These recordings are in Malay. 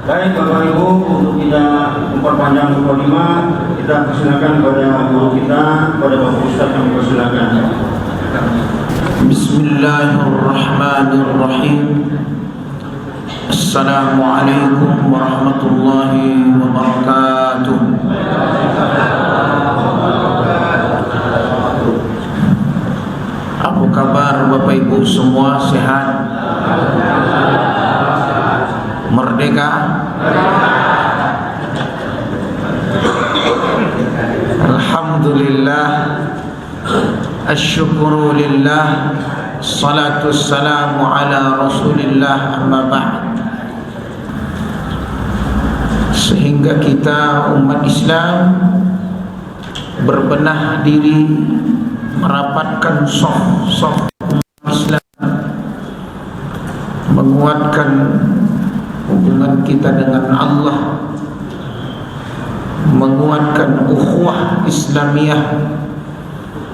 Baik Bapak Ibu, untuk tidak memperpanjang mukadimah, kita persilakan kepada guru kita, kepada Bapak Ustaz yang mempersilakan. Bismillahirrahmanirrahim. Assalamualaikum warahmatullahi wabarakatuh. Apa kabar Bapak Ibu semua, sehat? Merdeka? Alhamdulillah, asyukuru lillah, salatu wassalamu ala rasulillah, amma ba'd. Sehingga kita umat Islam berbenah diri, merapatkan soft Islam, menguatkan hubungan kita dengan Allah, menguatkan ukhuwah Islamiyah,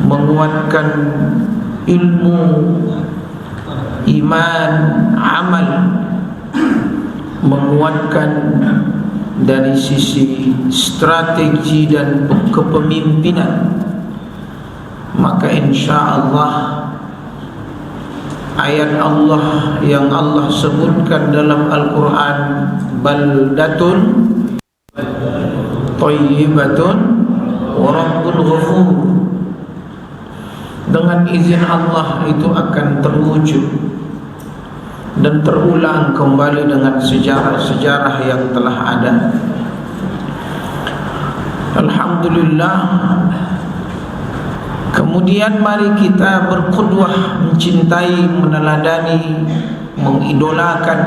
menguatkan ilmu, iman, amal, menguatkan dari sisi strategi dan kepemimpinan. Maka insya-Allah ayat Allah yang Allah sebutkan dalam Al-Quran, baldatun thayyibatun wa rabbun ghafur, dengan izin Allah itu akan terwujud dan terulang kembali dengan sejarah-sejarah yang telah ada. Alhamdulillah. Kemudian mari kita berqudwah, mencintai, meneladani, mengidolakan,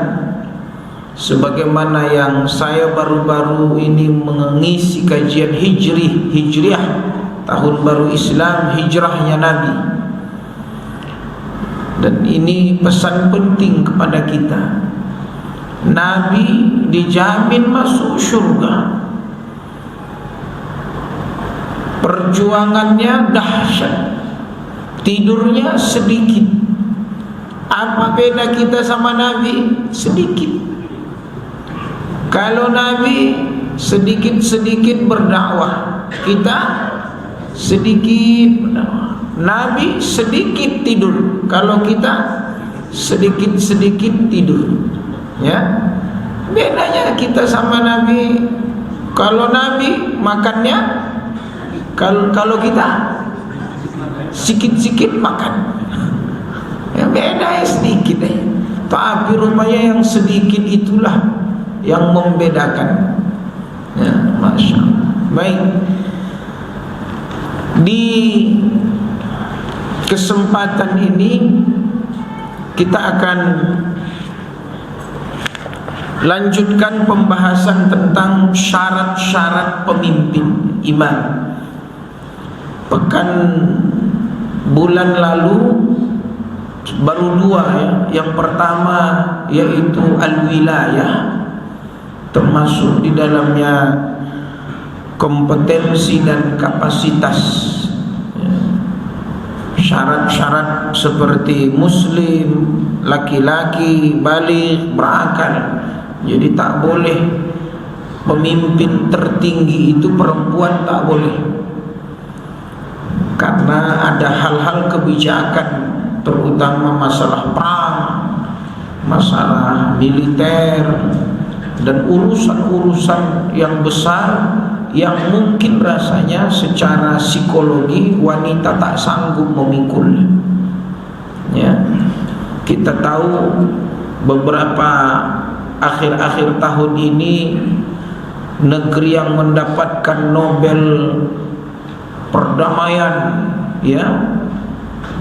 sebagaimana yang saya baru-baru ini mengisi kajian hijriah, tahun baru Islam, hijrahnya Nabi. Dan ini pesan penting kepada kita. Nabi dijamin masuk surga. Perjuangannya dahsyat, tidurnya sedikit. Apa beda kita sama Nabi? Sedikit. Kalau Nabi sedikit-sedikit berdakwah, kita sedikit berdakwah. Nabi sedikit tidur, kalau kita sedikit-sedikit tidur. Ya, bedanya kita sama Nabi. Kalau Nabi makannya, kalau kita sikit-sikit makan, ya beda ya, sedikit ya. Tapi rupanya yang sedikit itulah yang membedakan. Ya, masya Allah. Baik, di kesempatan ini kita akan lanjutkan pembahasan tentang syarat-syarat pemimpin iman. Pekan bulan lalu baru dua ya. Yang pertama yaitu al-wilayah, termasuk di dalamnya kompetensi dan kapasitas. Syarat-syarat seperti muslim, laki-laki, baligh, berakal. Jadi tak boleh pemimpin tertinggi itu perempuan, tak boleh. Karena ada hal-hal kebijakan, terutama masalah perang, masalah militer, dan urusan-urusan yang besar yang mungkin rasanya secara psikologi wanita tak sanggup memikulnya. Ya, kita tahu beberapa akhir-akhir tahun ini negeri yang mendapatkan Nobel perdamaian, ya,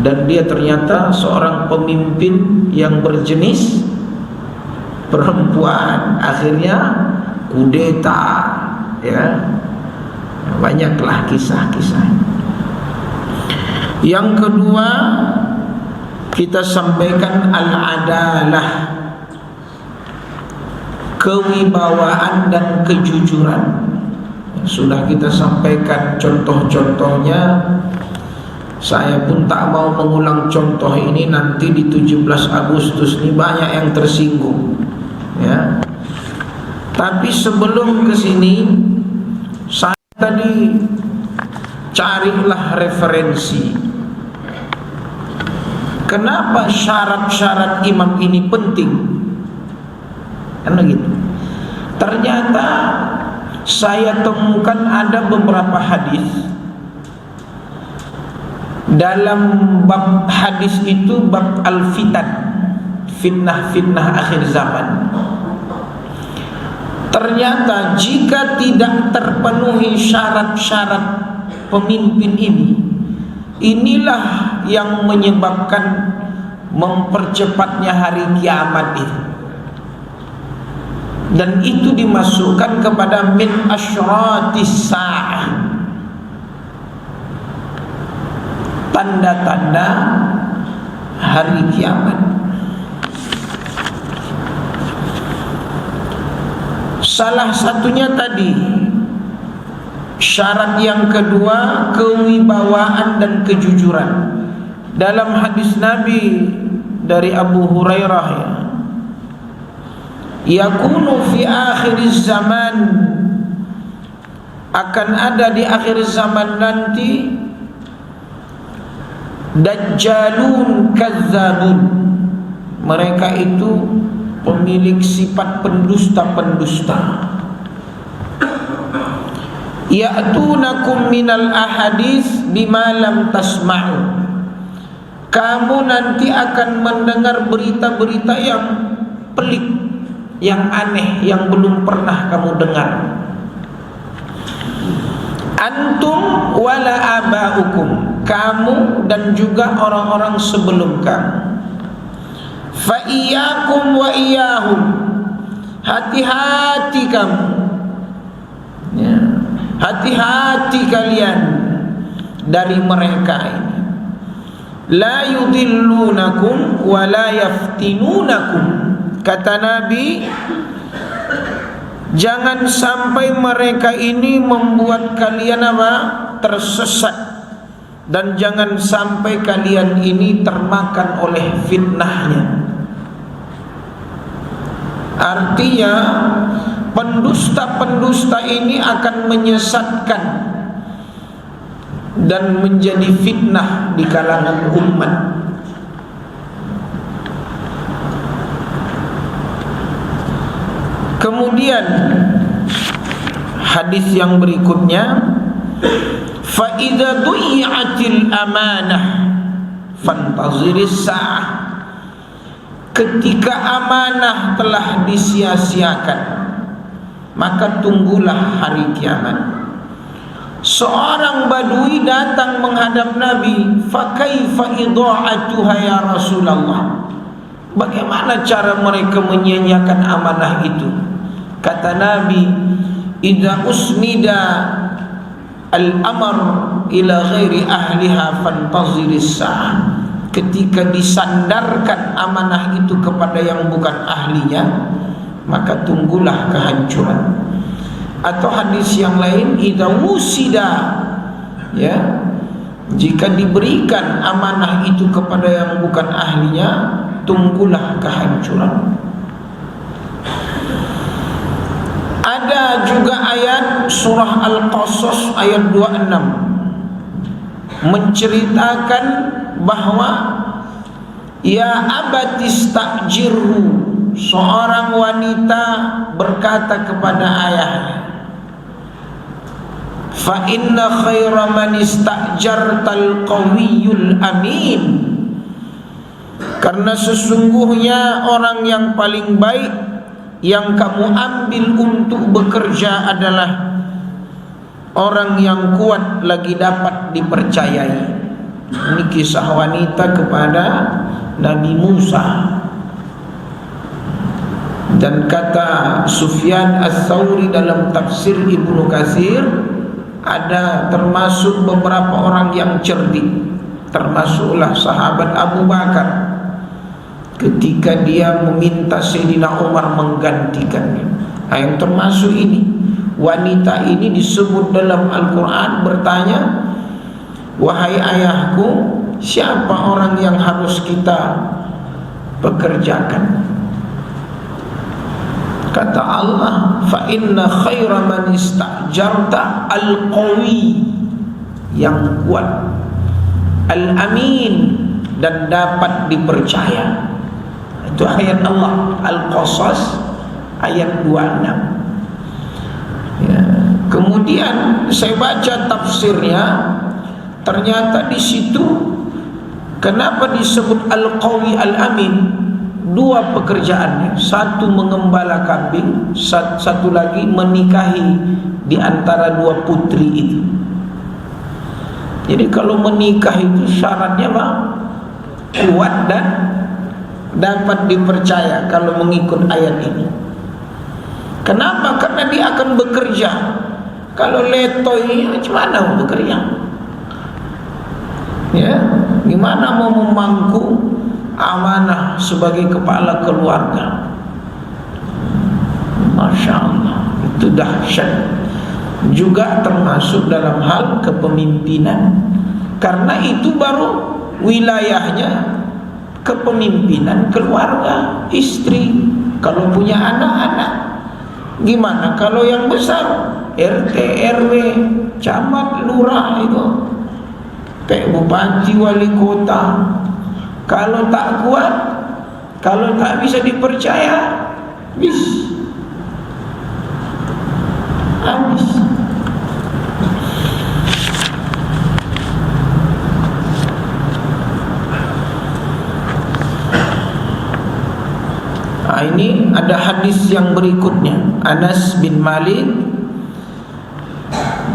dan dia ternyata seorang pemimpin yang berjenis perempuan, akhirnya kudeta, ya, banyaklah kisah-kisah. Yang kedua, kita sampaikan al-adalah, kewibawaan dan kejujuran. Sudah kita sampaikan contoh-contohnya. Saya pun tak mau mengulang contoh ini, nanti di 17 Agustus ini banyak yang tersinggung, ya. Tapi sebelum ke sini saya tadi carilah referensi. Kenapa syarat-syarat imam ini penting? Kan begitu. Ternyata saya temukan ada beberapa hadis. Dalam bab hadis itu bab al-fitan, fitnah-fitnah akhir zaman. Ternyata jika tidak terpenuhi syarat-syarat pemimpin ini, inilah yang menyebabkan mempercepatnya hari kiamat itu. Dan itu dimasukkan kepada min asyratis sa'ah, tanda-tanda hari kiamat. Salah satunya tadi, syarat yang kedua, kewibawaan dan kejujuran. Dalam hadis Nabi dari Abu Hurairah, yakunu fi akhir zaman, akan ada di akhir zaman nanti dajjalun kazzabun. Mereka itu pemilik sifat pendusta-pendusta. Ya'tunakum minal ahadits bima lam tasma'u. Kamu nanti akan mendengar berita-berita yang pelik, yang aneh, yang belum pernah kamu dengar. Antum wala aba'ukum, kamu dan juga orang-orang sebelum kamu. Fa iyyakum wa iyyahum, hati-hati kamu, ya, hati-hati kalian dari mereka ini. La yudillunakum wa la yaftinunakum. Kata Nabi, jangan sampai mereka ini membuat kalian apa? Tersesat, dan jangan sampai kalian ini termakan oleh fitnahnya. Artinya pendusta-pendusta ini akan menyesatkan dan menjadi fitnah di kalangan umat. Kemudian hadis yang berikutnya, fa idza du'iatil amanah fantaziris sa'ah. Ketika amanah telah disia-siakan, maka tunggulah hari kiamat. Seorang badui datang menghadap Nabi, fa kaifa idha'atuha ya Rasulullah? Bagaimana cara mereka menyia-nyiakan amanah itu? Kata Nabi, idza usnida al-amr ila ghairi ahliha fantaziris sa'ah. Ketika disandarkan amanah itu kepada yang bukan ahlinya, maka tunggulah kehancuran. Atau hadis yang lain, idza wusida, ya, jika diberikan amanah itu kepada yang bukan ahlinya, tunggulah kehancuran. Ada juga ayat surah Al-Qasas ayat 26 menceritakan bahwa ya abatistajirhu, seorang wanita berkata kepada ayahnya, fa inna khaira man istajartal qawiyul amin, karena sesungguhnya orang yang paling baik yang kamu ambil untuk bekerja adalah orang yang kuat lagi dapat dipercayai. Ini kisah wanita kepada Nabi Musa. Dan kata Sufyan Ats-Tsauri dalam tafsir Ibnu Katsir, ada termasuk beberapa orang yang cerdik, termasuklah sahabat Abu Bakar, ketika dia meminta Sayyidina Umar menggantikannya. Nah, yang termasuk ini, wanita ini disebut dalam Al-Quran bertanya, wahai ayahku, siapa orang yang harus kita pekerjakan? Kata Allah, fa inna khaira man istajarta al-qawi, yang kuat, al-amin, dan dapat dipercaya. Itu ayat Allah Al-Qasas ayat 26. Ya. Kemudian saya baca tafsirnya, ternyata di situ kenapa disebut al-qawi al-amin? Dua pekerjaannya, satu mengembala kambing, satu lagi menikahi di antara dua putri itu. Jadi kalau menikah itu syaratnya apa? Kuat dan dapat dipercaya kalau mengikut ayat ini. Kenapa? Karena dia akan bekerja. Kalau letoy, macam mana mau bekerja? Ya, gimana mau memangku amanah sebagai kepala keluarga? Masya Allah, itu dahsyat. Juga termasuk dalam hal kepemimpinan, karena itu baru wilayahnya kepemimpinan keluarga, istri. Kalau punya anak-anak, gimana kalau yang besar, RT, RW, camat, lurah itu, kayak bupati, wali kota. Kalau tak kuat, kalau tak bisa dipercaya, habis. Ini ada hadis yang berikutnya. Anas bin Malik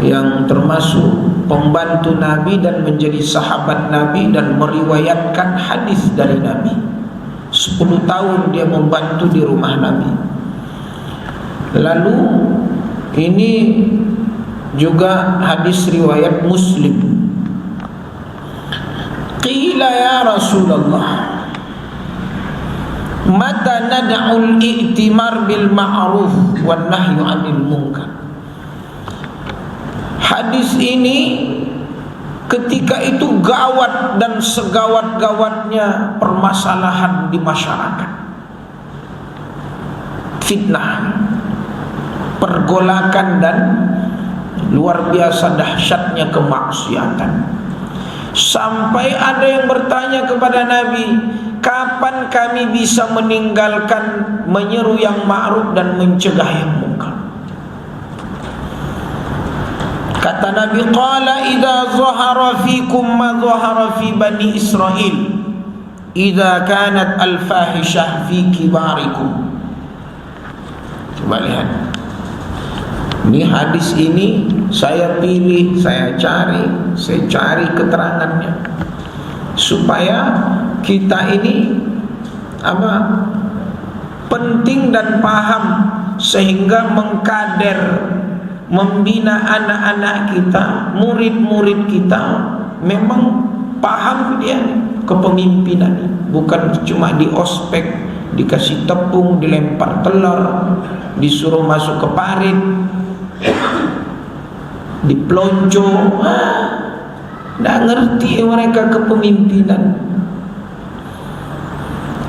yang termasuk pembantu Nabi dan menjadi sahabat Nabi dan meriwayatkan hadis dari Nabi. 10 tahun dia membantu di rumah Nabi. Lalu ini juga hadis riwayat Muslim. Qila ya Rasulullah, mata nad'ul i'timar bil ma'ruf wan nahyu 'anil munkar. Hadis ini ketika itu gawat dan segawat-gawatnya permasalahan di masyarakat. Fitnah, pergolakan, dan luar biasa dahsyatnya kemaksiatan. Sampai ada yang bertanya kepada Nabi, kapan kami bisa meninggalkan menyeru yang ma'ruf dan mencegah yang munkar? Kata Nabi, qala idza zahara fikum ma zahara fi bani Israil idza kanat al-fahishah fi kibarikum. Coba lihat. Ini hadis ini saya pilih, saya cari keterangannya supaya kita ini penting dan paham, sehingga mengkader, membina anak-anak kita, murid-murid kita memang paham dia kepemimpinan, bukan cuma di ospek, dikasih tepung, dilempar telur, disuruh masuk ke parit, dipelonco. Tidak ngerti mereka kepemimpinan.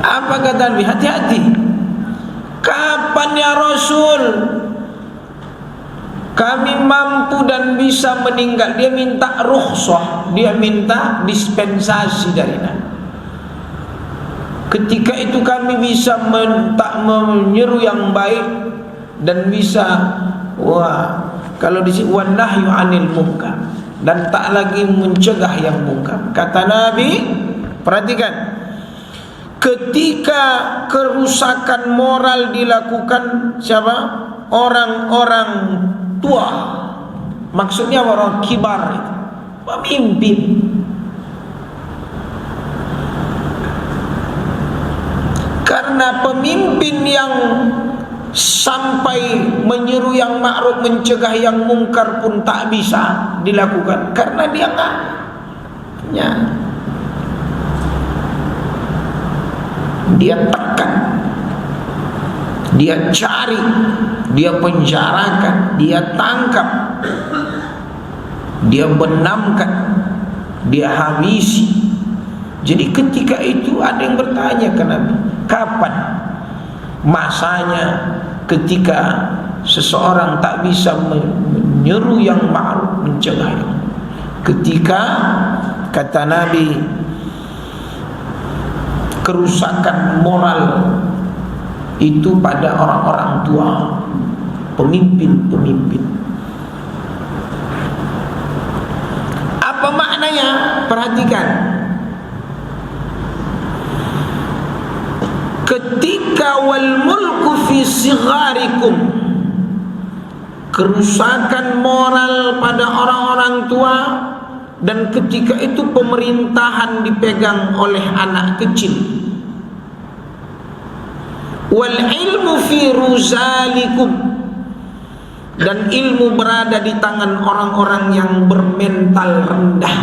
Apa kata Nabi? Hati-hati. Kapan ya Rasul kami mampu dan bisa meninggal? Dia minta rukhsah, dia minta dispensasi dari Nabi. Ketika itu kami bisa menyeru yang baik dan bisa kalau di sini wan nahyu 'anil munkar, dan tak lagi mencegah yang munkar. Kata Nabi, perhatikan, ketika kerusakan moral dilakukan siapa? Orang-orang tua, maksudnya orang kibar itu, pemimpin. Karena pemimpin yang sampai menyeru yang ma'ruf, mencegah yang mungkar pun tak bisa dilakukan karena dia enggak punya. Dia tekan, dia cari, dia penjarakan, dia tangkap, dia benamkan, dia habisi. Jadi ketika itu ada yang bertanya ke Nabi, kapan masanya ketika seseorang tak bisa menyeru yang ma'ruf, mencegah yang munkar. Ketika kata Nabi, kerusakan moral itu pada orang-orang tua, pemimpin-pemimpin. Apa maknanya? Perhatikan. Ketika wal mulku fi sigharikum, kerusakan moral pada orang-orang tua, dan ketika itu pemerintahan dipegang oleh anak kecil. Wal ilmu fi ruzalikum, dan ilmu berada di tangan orang-orang yang bermental rendah.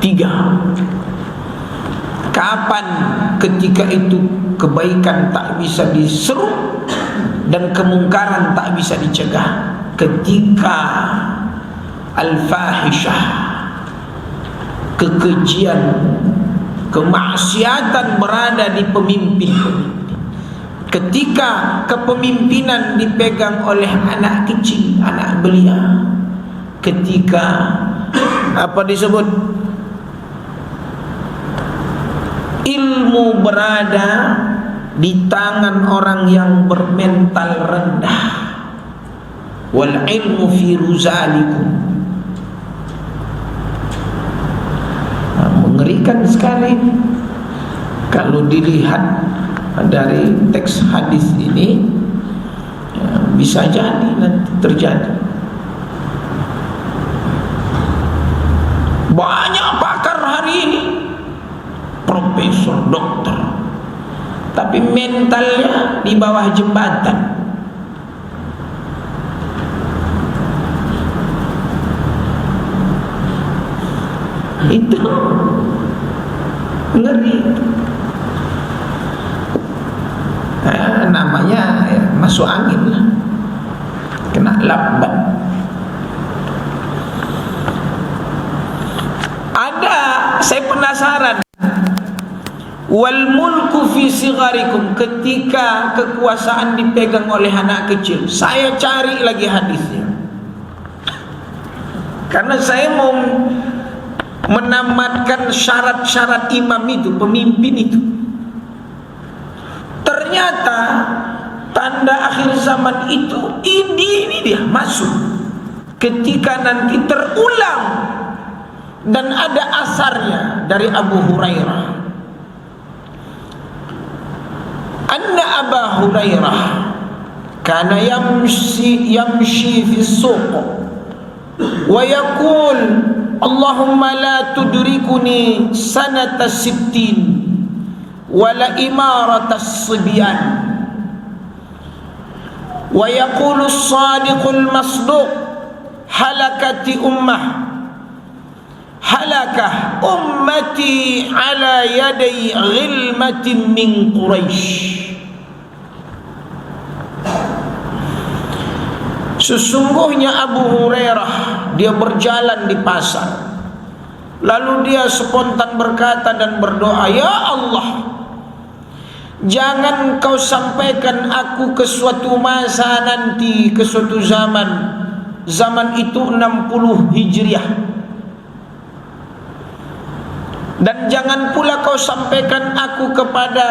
3. Kapan ketika itu kebaikan tak bisa diseru dan kemungkaran tak bisa dicegah? Ketika al-fahishah, kekejian, kemaksiatan berada di pemimpin. Ketika kepemimpinan dipegang oleh anak kecil, anak belia. Ketika apa disebut, ilmu berada di tangan orang yang bermental rendah. Wal ilmu fi ruzalikum. Mengerikan sekali kalau dilihat dari teks hadis ini, ya, bisa jadi nanti terjadi. Banyak pakar hari ini, profesor, dokter, tapi mentalnya di bawah jembatan. Itu ngeri. Namanya ya, masuk angin lah, kena lakban. Ada, saya penasaran. Wal mulku fi sigharikum, ketika kekuasaan dipegang oleh anak kecil. Saya cari lagi hadisnya, karena saya mau menamatkan syarat-syarat imam itu, pemimpin itu. Ternyata tanda akhir zaman itu ini dia masuk ketika nanti terulang, dan ada asarnya dari Abu Hurairah. Anna Abu Hurairah kana yamshi fi suq wa yaqul Allahumma la tudrikuni sanata sittin wala imarata sibyan. Wa yaqulu as-sadiqul masduq halakati ummah, halakah ummati ala yaday ghilmatin min Quraisy. Sesungguhnya Abu Hurairah, dia berjalan di pasar, lalu dia spontan berkata dan berdoa, ya Allah, jangan kau sampaikan aku ke suatu masa nanti, ke suatu zaman. Zaman itu 60 Hijriah. Dan jangan pula kau sampaikan aku kepada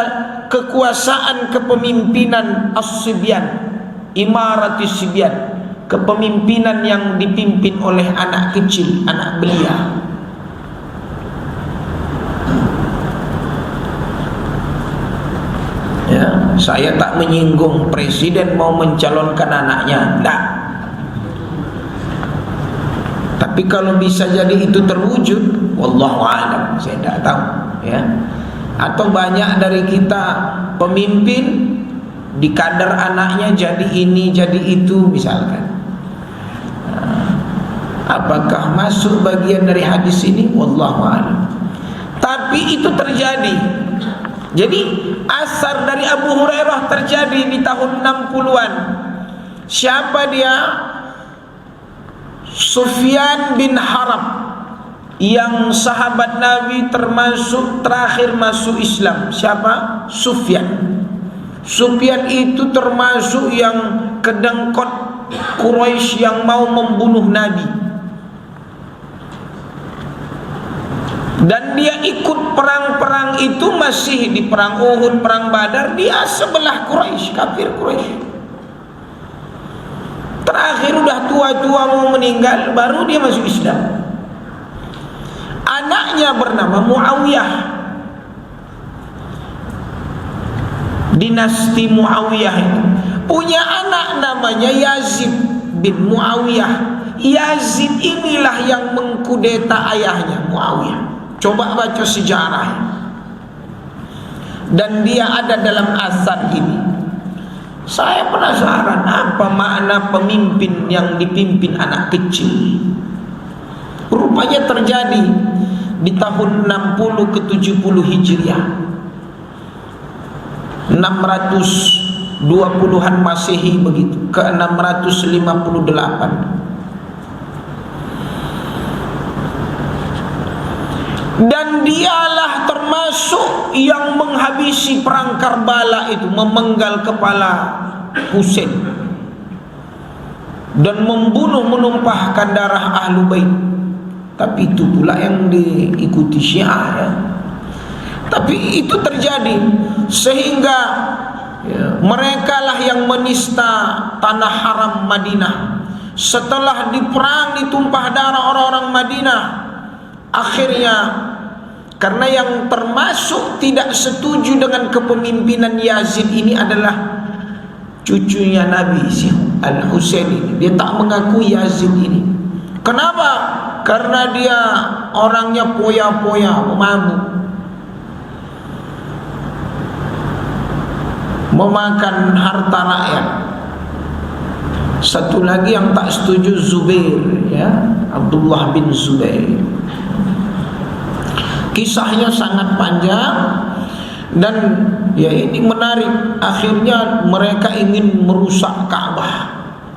kekuasaan kepemimpinan as-sibyan, imaratis sibyan, kepemimpinan yang dipimpin oleh anak kecil, anak belia. Ya, saya tak menyinggung presiden mau mencalonkan anaknya, enggak. Tapi kalau bisa jadi itu terwujud, wallahu a'lam, saya tidak tahu, ya. Atau banyak dari kita pemimpin di kader anaknya jadi ini, jadi itu, misalkan. Apakah masuk bagian dari hadis ini? Wallahu a'lam. Tapi itu terjadi. Jadi asar dari Abu Hurairah terjadi di tahun 60-an. Siapa dia? Sufyan bin Harb, yang sahabat Nabi termasuk terakhir masuk Islam. Siapa? Sufyan. Sufyan itu termasuk yang kedengkot Quraisy yang mau membunuh Nabi. Dan dia ikut perang-perang itu, masih di perang Uhud, perang Badar, dia sebelah Quraisy, kafir Quraisy. Terakhir udah tua-tua mau meninggal, baru dia masuk Islam. Anaknya bernama Muawiyah, dinasti Muawiyah itu punya anak namanya Yazid bin Muawiyah. Yazid inilah yang mengkudeta ayahnya Muawiyah. Coba baca sejarah. Dan dia ada dalam asar ini. Saya penasaran apa makna pemimpin yang dipimpin anak kecil. Rupanya terjadi di tahun 60 ke 70 Hijriah, 620-an Masehi begitu, ke 658. Dan dialah termasuk yang menghabisi perang Karbala itu, memenggal kepala Husain dan membunuh, menumpahkan darah Ahlul Bait. Tapi itu pula yang diikuti Syiah ya. Tapi itu terjadi sehingga mereka lah yang menista tanah haram Madinah. Setelah diperang, ditumpah darah orang-orang Madinah, akhirnya karena yang termasuk tidak setuju dengan kepemimpinan Yazid ini adalah cucunya Nabi, si Al-Husain ini. Dia tak mengakui Yazid ini. Kenapa? Karena dia orangnya poya-poya, mabuk, memakan harta rakyat. Satu lagi yang tak setuju Zubair ya, Abdullah bin Zubair. Kisahnya sangat panjang dan ya ini menarik. Akhirnya mereka ingin merusak Ka'bah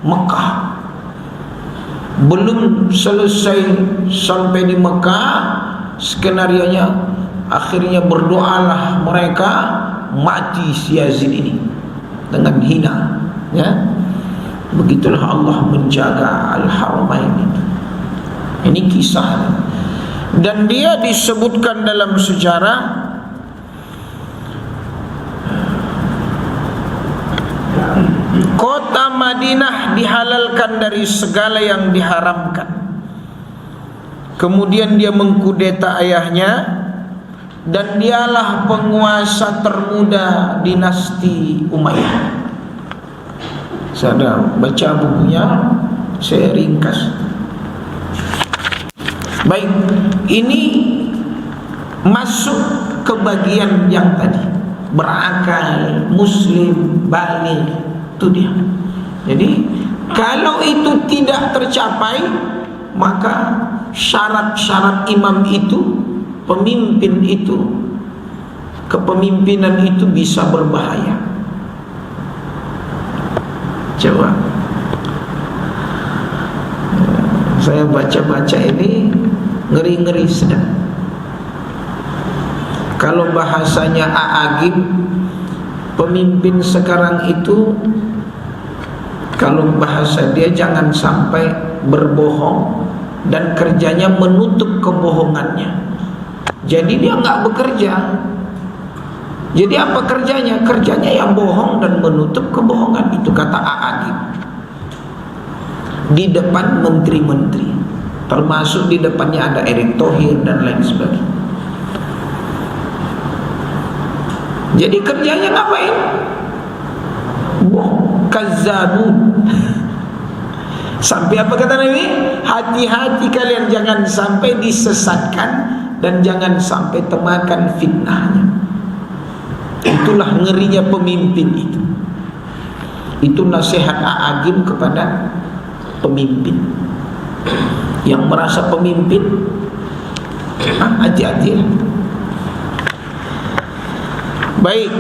Mekah. Belum selesai sampai di Mekah, skenarionya akhirnya berdoalah mereka mati si Yazid ini dengan hina ya. Begitulah Allah menjaga Al-Haramain itu. Ini kisah. Dan dia disebutkan dalam sejarah kota Madinah dihalalkan dari segala yang diharamkan. Kemudian dia mengkudeta ayahnya, dan dialah penguasa termuda dinasti Umayyah. Saya ada baca bukunya, saya ringkas. Baik, ini masuk ke bagian yang tadi, berakal, muslim, baligh, itu dia. Jadi kalau itu tidak tercapai, maka syarat-syarat imam itu, pemimpin itu, kepemimpinan itu bisa berbahaya. Coba saya baca-baca ini ngeri-ngeri sedang. Kalau bahasanya A'agim, pemimpin sekarang itu, kalau bahasa dia jangan sampai berbohong dan kerjanya menutup kebohongannya. Jadi dia nggak bekerja. Jadi apa kerjanya? Kerjanya yang bohong dan menutup kebohongan. Itu kata A'agim. Di depan menteri-menteri, termasuk di depannya ada Erick Thohir dan lain sebagainya. Jadi kerjanya ngapain? Bohong, kazzabun. Sampai apa kata Nabi? Hati-hati kalian jangan sampai disesatkan dan jangan sampai termakan fitnahnya. Itulah ngerinya pemimpin itu. Itu nasihat A'agim kepada pemimpin yang merasa pemimpin. Hati-hati. Baik,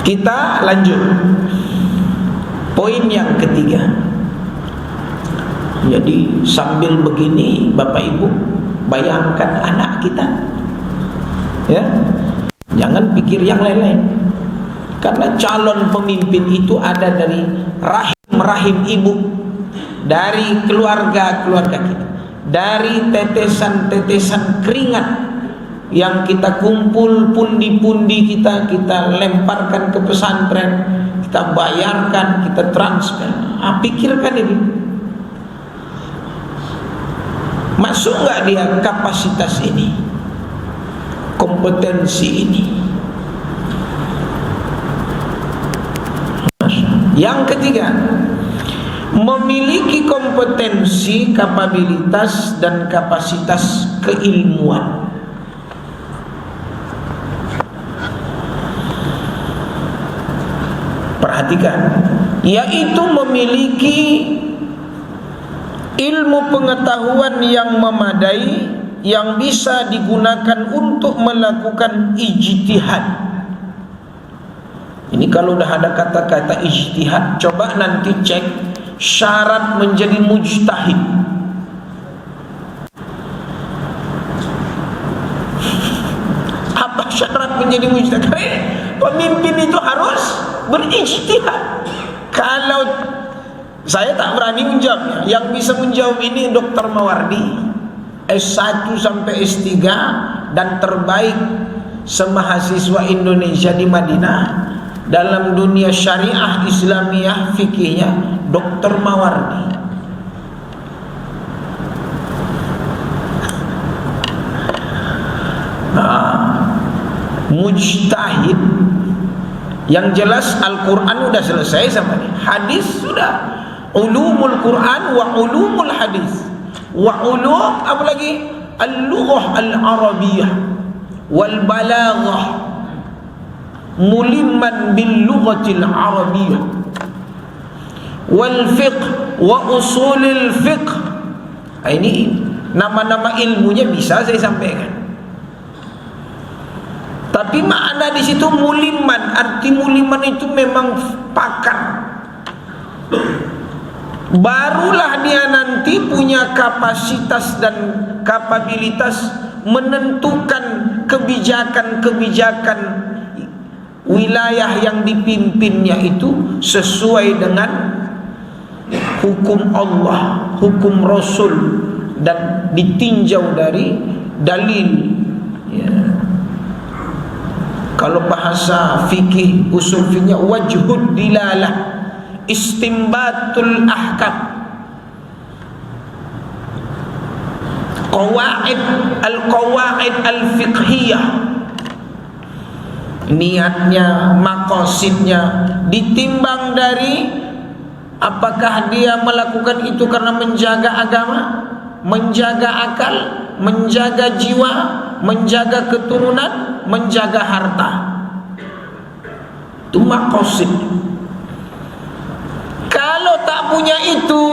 kita lanjut poin yang ketiga. Jadi sambil begini Bapak Ibu bayangkan anak kita ya, Jangan pikir yang lain-lain. Karena calon pemimpin itu ada dari rahim ibu, dari keluarga-keluarga kita, dari tetesan-tetesan keringat yang kita kumpul, pundi-pundi kita lemparkan ke pesantren, kita bayarkan, kita transfer. Pikirkan ini, masuk nggak dia kapasitas ini, kompetensi ini? Yang ketiga, memiliki kompetensi, kapabilitas dan kapasitas keilmuan. Perhatikan, yaitu memiliki ilmu pengetahuan yang memadai yang bisa digunakan untuk melakukan ijtihad. Ini kalau udah ada kata-kata ijtihad, coba nanti cek syarat menjadi mujtahid. Apa syarat menjadi mujtahid? Pemimpin itu harus berijtihad. Kalau saya tak berani menjawabnya, yang bisa menjawab ini Dr. Mawardi, S1 sampai S3 dan terbaik semahasiswa Indonesia di Madinah dalam dunia syariah Islamiyah fikihnya, Dr. Mawardi. Mujtahid. Yang jelas Al-Quran udah selesai sama ini, hadis sudah, ulumul Quran wa ulumul hadis, wa ulum apa lagi, al-lughah al-arabiyah wal balaghah, mulimman bil lughatil arabiyah, wal fiqh wa usulil fiqh. Ini nama-nama ilmunya bisa saya sampaikan. Tapi makna di situ muliman, arti muliman itu memang pakar. Barulah dia nanti punya kapasitas dan kapabilitas menentukan kebijakan-kebijakan wilayah yang dipimpinnya itu sesuai dengan hukum Allah, hukum Rasul, dan ditinjau dari dalil. Ya. Kalau bahasa fikih, usul fikihnya wajhud dilalah, istimbatul ahkam, qawaid al-fiqhiyah, niatnya, maqasidnya ditimbang dari apakah dia melakukan itu karena menjaga agama, menjaga akal, menjaga jiwa, menjaga keturunan, menjaga harta. Itu maqasid. Kalau tak punya itu,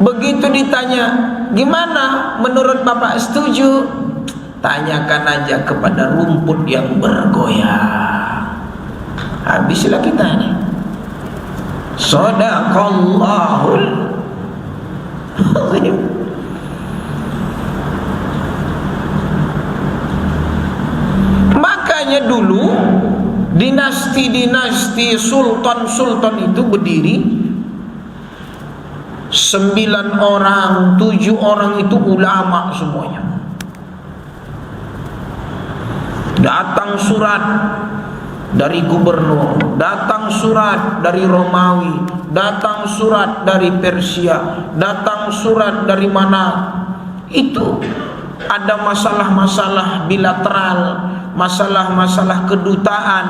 begitu ditanya, gimana menurut Bapak, setuju? Tanyakan aja kepada rumput yang bergoyang. Habislah kita ini. Shadaqallahul azim. Makanya dulu dinasti-dinasti sultan-sultan itu berdiri 9 orang, 7 orang itu ulama semuanya. Datang surat dari gubernur, datang surat dari Romawi, datang surat dari Persia, datang surat dari mana. Itu ada masalah-masalah bilateral, masalah-masalah kedutaan,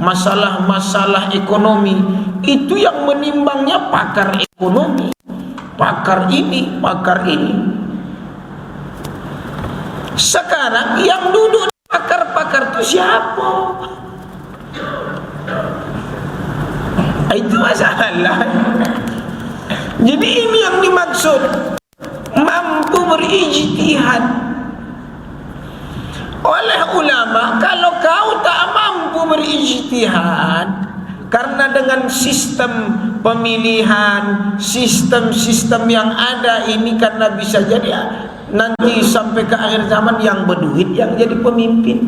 masalah-masalah ekonomi. Itu yang menimbangnya pakar ekonomi, pakar ini, pakar ini. Sekarang yang duduk pakar-pakar itu siapa? Itu masalah. Jadi ini yang dimaksud mampu berijtihad oleh ulama. Kalau kau tak mampu berijtihad, karena dengan sistem pemilihan, sistem-sistem yang ada ini, karena bisa jadi nanti sampai ke akhir zaman yang berduit yang jadi pemimpin,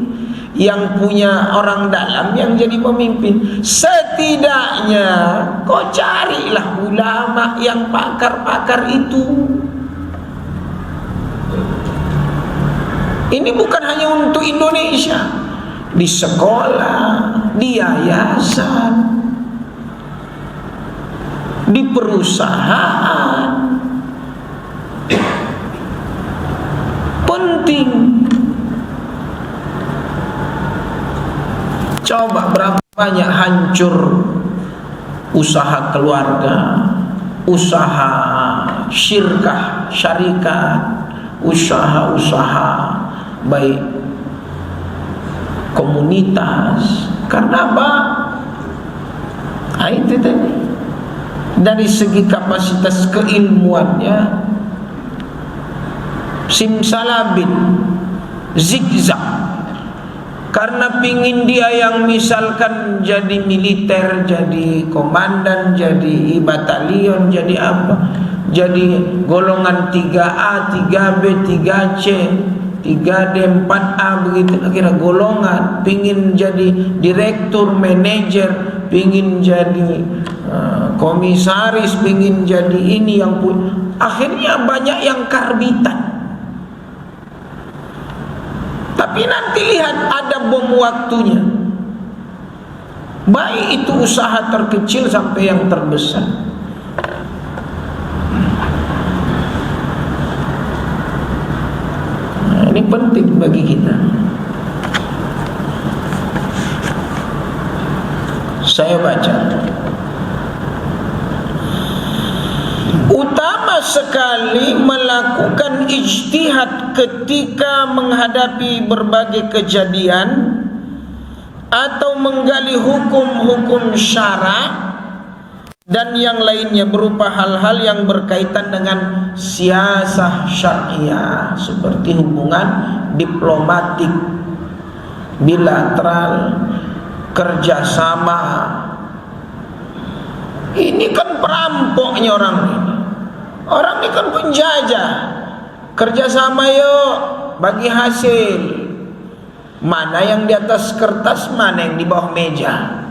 yang punya orang dalam yang jadi pemimpin. Setidaknya kau carilah ulama yang pakar-pakar itu. Ini bukan hanya untuk Indonesia, di sekolah, di yayasan, di perusahaan. Penting. Coba berapa banyak hancur usaha keluarga, usaha syirkah, syarikat, usaha-usaha baik komunitas. Karena apa? Itu tadi. Dari segi kapasitas keilmuannya simsalabin, zigzag. Karena pingin dia yang misalkan jadi militer, jadi komandan, jadi batalion, jadi apa, jadi golongan 3A, 3B, 3C, 3D, 4A, begitu kira golongan. Pingin jadi direktur, manajer, pingin jadi komisaris, pingin jadi ini yang pun. Akhirnya banyak yang karbitan. Tapi nanti lihat ada bom waktunya. Baik itu usaha terkecil sampai yang terbesar. Nah, ini penting bagi kita. Saya baca. Utama sekali melakukan ijtihad ketika menghadapi berbagai kejadian atau menggali hukum-hukum syara dan yang lainnya berupa hal-hal yang berkaitan dengan siasah syariah seperti hubungan diplomatik, bilateral, kerjasama. Ini kan perampoknya orang ini. Orang ini kan penjajah. Kerjasama yuk, bagi hasil. Mana yang di atas kertas, mana yang di bawah meja.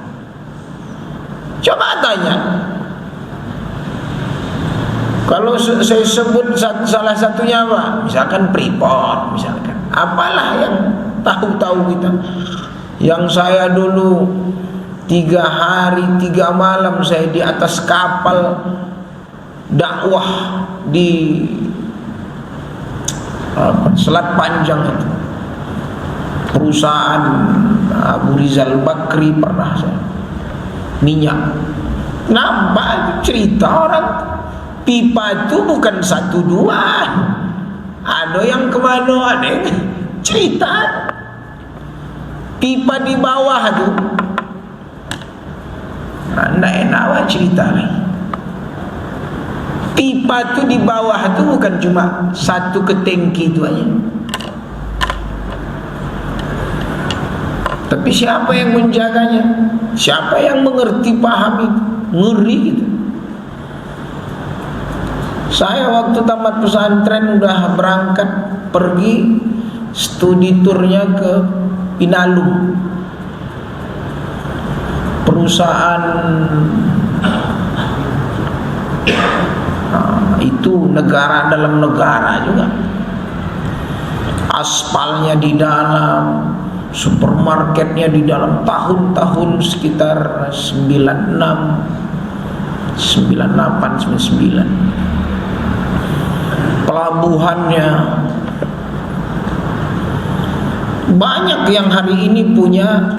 Coba tanya. Kalau saya sebut salah satunya apa? Misalkan Freeport, misalkan. Apalah yang tahu-tahu kita. Yang saya dulu 3 hari 3 malam saya di atas kapal dakwah di Selat Panjang itu, perusahaan Abu Rizal Bakri pernah saya minyak. Nampak cerita orang pipa itu bukan 1 2, ada yang kemana, ada yang cerita pipa di bawah itu. Anda enak cerita lagi. Pipa itu di bawah itu bukan cuma 1 ke tangki itu aja. Tapi siapa yang menjaganya? Siapa yang mengerti, paham itu? Ngeri gitu. Saya waktu tamat pesantren udah berangkat pergi studi turnya ke Inalum, perusahaan itu negara dalam negara juga. Aspalnya di dalam, supermarketnya di dalam, tahun-tahun sekitar 96, 98, 99. Pelabuhannya banyak yang hari ini punya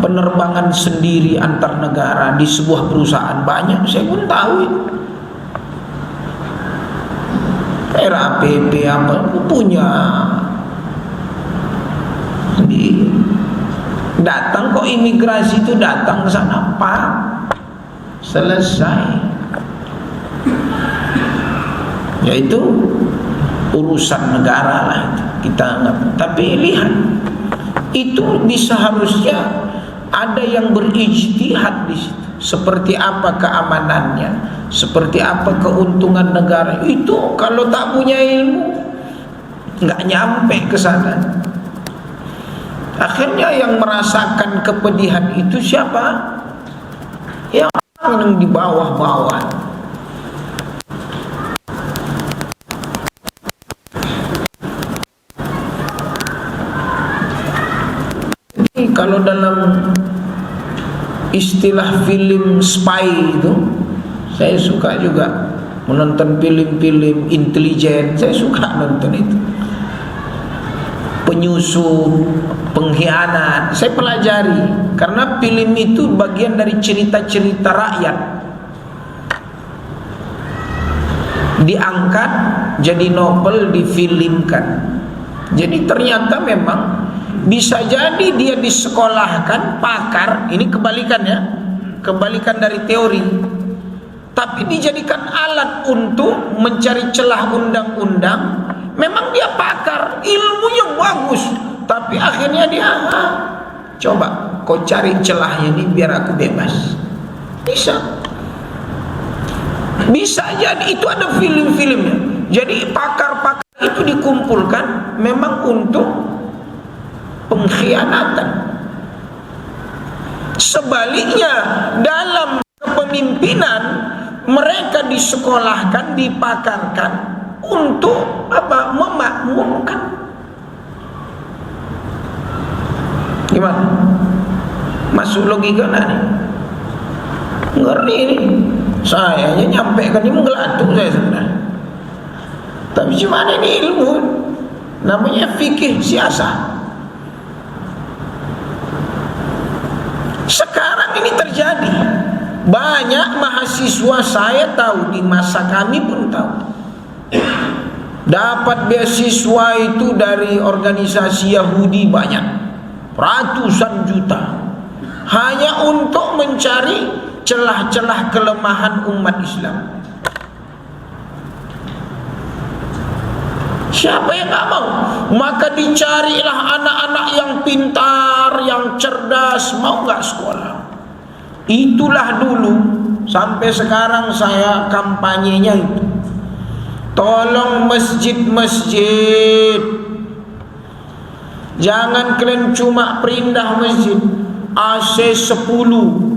penerbangan sendiri antar negara di sebuah perusahaan. Banyak, saya pun tahu itu. RAPP apa punya. Datang kok imigrasi itu datang ke sana, Pak, selesai. Yaitu urusan negara lah itu, kita anggap. Tapi lihat, itu seharusnya ada yang berijtihad di situ. Seperti apa keamanannya, seperti apa keuntungan negara. Itu kalau tak punya ilmu nggak nyampe ke sana. Akhirnya yang merasakan kepedihan itu siapa? Yang orang di bawah-bawah. Jadi kalau dalam istilah film spy itu, saya suka juga menonton film-film intelijen. Saya suka nonton itu, penyusup, pengkhianat. Saya pelajari karena film itu bagian dari cerita-cerita rakyat, diangkat jadi novel, difilmkan. Jadi ternyata memang bisa jadi dia disekolahkan pakar, ini kebalikannya, kebalikan dari teori, tapi dijadikan alat untuk mencari celah undang-undang. Memang dia pakar, ilmunya bagus, tapi akhirnya dia coba kau cari celahnya ini biar aku bebas. Bisa jadi itu ada film-filmnya. Jadi pakar-pakar itu dikumpulkan memang untuk pengkhianatan. Sebaliknya dalam kepemimpinan mereka disekolahkan, dipakarkan untuk apa? Memakmurkan. Gimana? Masuk logika nih? Ngeri ini. Saya hanya nyampaikan ini menggelatuk saya sebenarnya. Tapi cuma ini ilmu, namanya fikih siasat. Sekarang ini terjadi. Banyak mahasiswa saya tahu, di masa kami pun tahu, dapat beasiswa itu dari organisasi Yahudi banyak, ratusan juta, hanya untuk mencari celah-celah kelemahan umat Islam. Siapa yang gak mau? Maka dicarilah anak-anak yang pintar, yang cerdas, mau gak sekolah. Itulah dulu sampai sekarang saya kampanyenya itu. Tolong masjid-masjid, jangan kalian cuma perindah masjid, AC 10.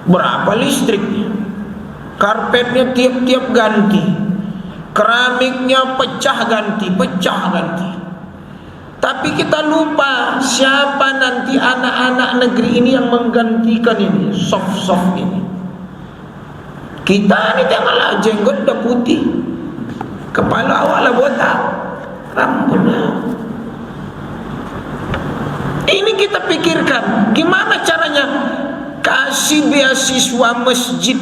Berapa listriknya? Karpetnya tiap-tiap ganti, keramiknya pecah ganti. Tapi kita lupa siapa nanti anak-anak negeri ini yang menggantikan ini, soft-soft ini. Kita ini janganlah jenggot udah putih, kepala awalnya botak, rambutnya. Ini kita pikirkan gimana caranya kasih beasiswa masjid,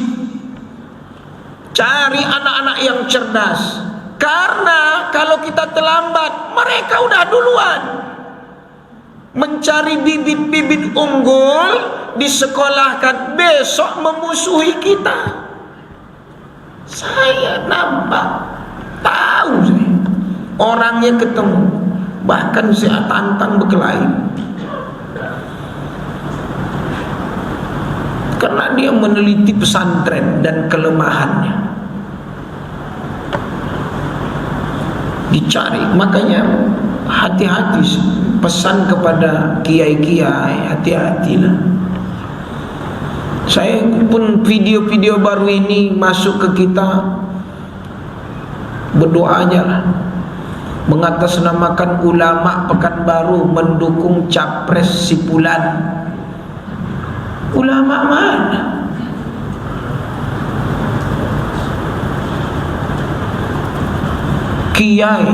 cari anak-anak yang cerdas. Karena kalau kita terlambat, mereka udah duluan mencari bibit-bibit unggul, disekolahkan, besok memusuhi kita. Saya nampak, tahu saya, orangnya ketemu, bahkan saya tantang berkelahi. Karena dia meneliti pesantren dan kelemahannya, dicari. Makanya hati-hati, pesan kepada kiai-kiai, hati-hatilah. Saya pun video-video baru ini masuk ke kita, berdoanya lah, mengatasnamakan ulama Pekanbaru mendukung capres si Fulan. Ulama mana? Kiai,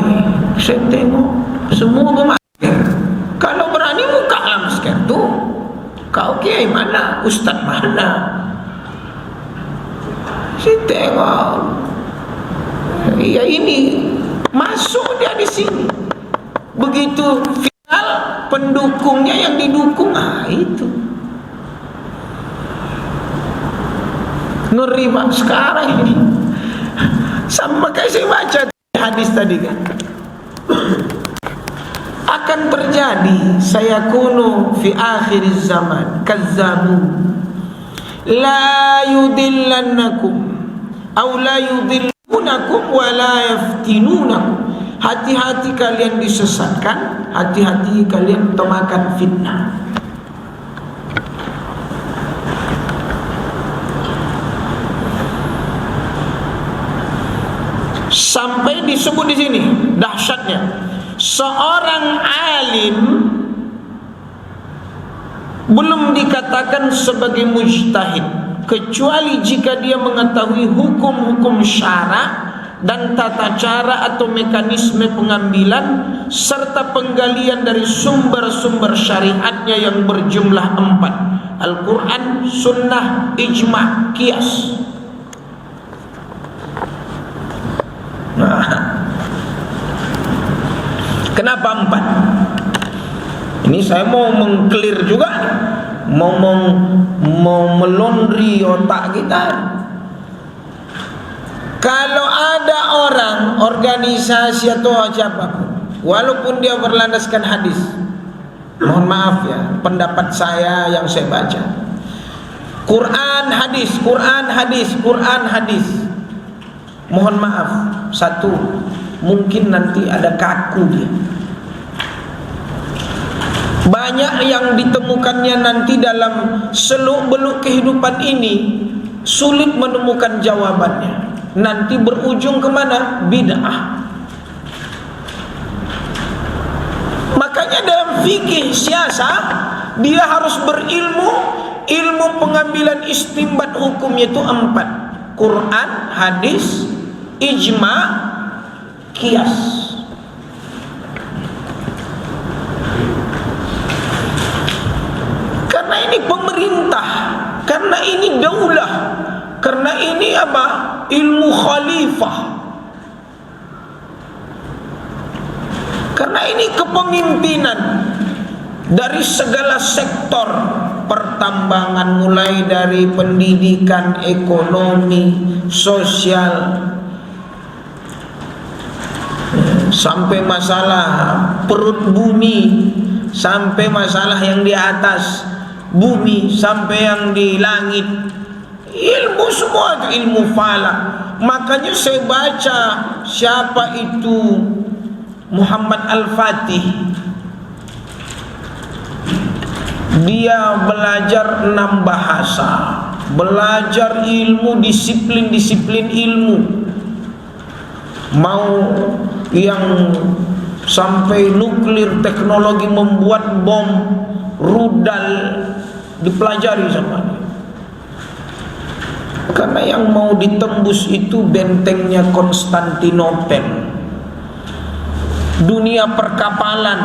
saya tengok semua bermasker. Kalau berani buka lah masker tuh. Kau kiai mana? Ustaz mana? Saya tengok, ya ini masuk dia di sini. Begitu final pendukungnya yang didukung, itu ngeri Pak sekarang ini. Sama kayak saya baca hadis tadi kan, akan terjadi sayakunu fi akhir zaman kazzabun la yudillannakum aw la yudillunakum wa la yaftinunakum hati-hati kalian disesatkan, hati-hati kalian termakan fitnah. Sampai disebut di sini dahsyatnya, seorang alim belum dikatakan sebagai mujtahid kecuali jika dia mengetahui hukum-hukum syara dan tata cara atau mekanisme pengambilan serta penggalian dari sumber-sumber syariatnya yang berjumlah 4: Al-Quran, Sunnah, Ijma', Qiyas. Nah, kenapa 4? Ini saya mau mengclear juga, mau melondri otak kita. Kalau ada orang, organisasi atau siapapun, walaupun dia berlandaskan hadis, mohon maaf ya, pendapat saya yang saya baca, Quran hadis, Quran hadis, Quran hadis, mohon maaf, satu, mungkin nanti ada kaku dia. Banyak yang ditemukannya nanti dalam seluk-beluk kehidupan ini sulit menemukan jawabannya. Nanti berujung kemana? Bid'ah. Makanya dalam fikih siasat dia harus berilmu, ilmu pengambilan istinbat hukumnya itu 4: Quran, hadis, ijma', qiyas. Karena ini pemerintah, karena ini daulah, karena ini apa? Ilmu khalifah. Karena ini kepemimpinan dari segala sektor pertambangan, mulai dari pendidikan, ekonomi, sosial, sampai masalah perut bumi, sampai masalah yang di atas bumi, sampai yang di langit. Ilmu semua itu ilmu falak. Makanya saya baca siapa itu Muhammad Al-Fatih. Dia belajar 6 bahasa, belajar ilmu, disiplin-disiplin ilmu. Mau yang sampai nuklir, teknologi membuat bom, rudal, dipelajari sama dia. Karena yang mau ditembus itu bentengnya Konstantinopel, dunia perkapalan,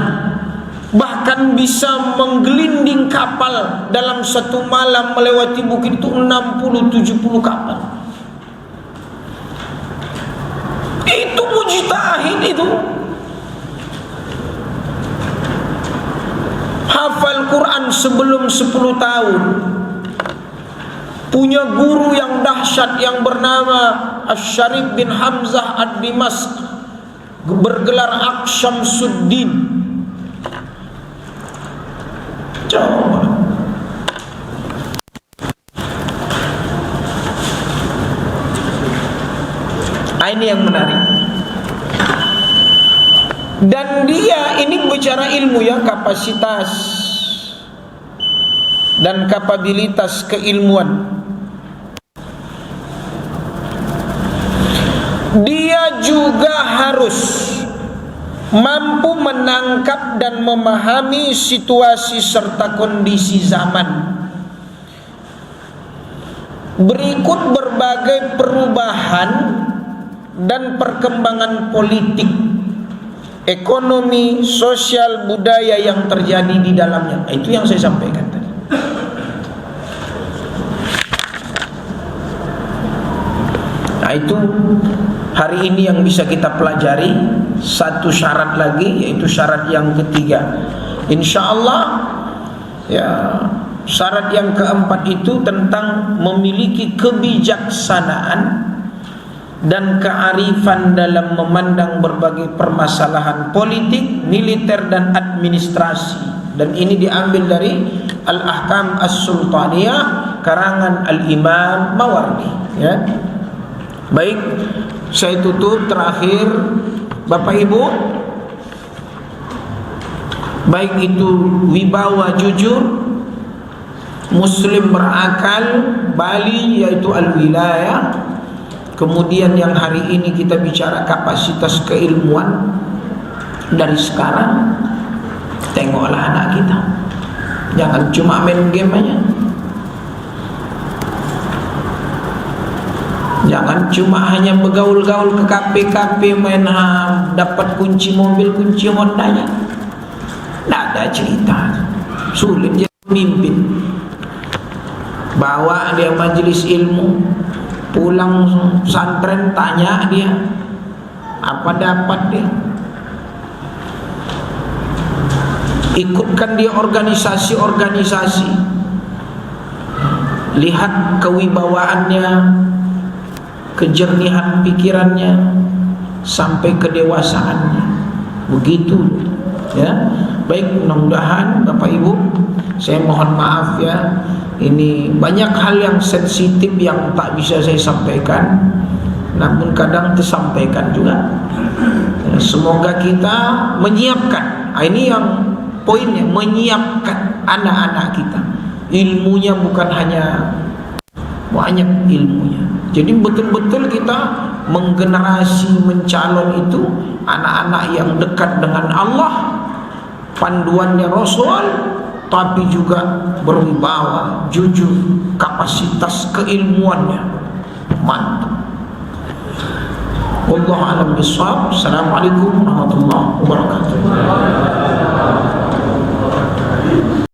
bahkan bisa menggelinding kapal dalam satu malam melewati bukit itu 60-70 kapal. Itu mujtahid itu. Hafal Quran sebelum 10 tahun. Punya guru yang dahsyat yang bernama Asy-Syarif bin Hamzah Ad-Dimashq, bergelar Aqsyamsuddin. Coba. Ini yang menarik. Dan dia ini bicara ilmu ya, kapasitas dan kapabilitas keilmuan. Dia juga harus mampu menangkap dan memahami situasi serta kondisi zaman. Berikut berbagai perubahan dan perkembangan politik, ekonomi, sosial, budaya yang terjadi di dalamnya. Itu yang saya sampaikan tadi. Nah, itu hari ini yang bisa kita pelajari. Satu syarat lagi, yaitu syarat yang ketiga. Insya Allah ya, syarat yang keempat itu tentang memiliki kebijaksanaan dan kearifan dalam memandang berbagai permasalahan politik, militer, dan administrasi. Dan ini diambil dari Al-Ahkam As-Sultaniyah karangan Al-Imam Mawardi ya. Baik, saya tutup terakhir Bapak Ibu, baik itu wibawa jujur, muslim berakal, Bali yaitu al-wilayah, kemudian yang hari ini kita bicara kapasitas keilmuan. Dari sekarang tengoklah anak kita, jangan cuma main game aja, jangan cuma hanya bergaul-gaul ke kafe-kafe, main dapat kunci mobil, kunci Hondanya. Tidak ada cerita, sulit dia memimpin. Bawa dia majelis ilmu, pulang pesantren tanya dia apa dapat dia. Ikutkan dia organisasi-organisasi, lihat kewibawaannya, kejernihan pikirannya sampai kedewasaannya. Begitu ya. Baik, mudah-mudahan Bapak Ibu, saya mohon maaf ya, ini banyak hal yang sensitif yang tak bisa saya sampaikan, namun kadang tersampaikan juga. Semoga kita menyiapkan, ini yang poinnya, menyiapkan anak-anak kita. Ilmunya bukan hanya banyak ilmunya. Jadi betul-betul kita menggenerasi, mencalon itu anak-anak yang dekat dengan Allah, panduannya Rasul, tapi juga berwibawa, jujur, kapasitas keilmuannya mantap. Wallahu a'lam bishawab. Assalamualaikum warahmatullahi wabarakatuh.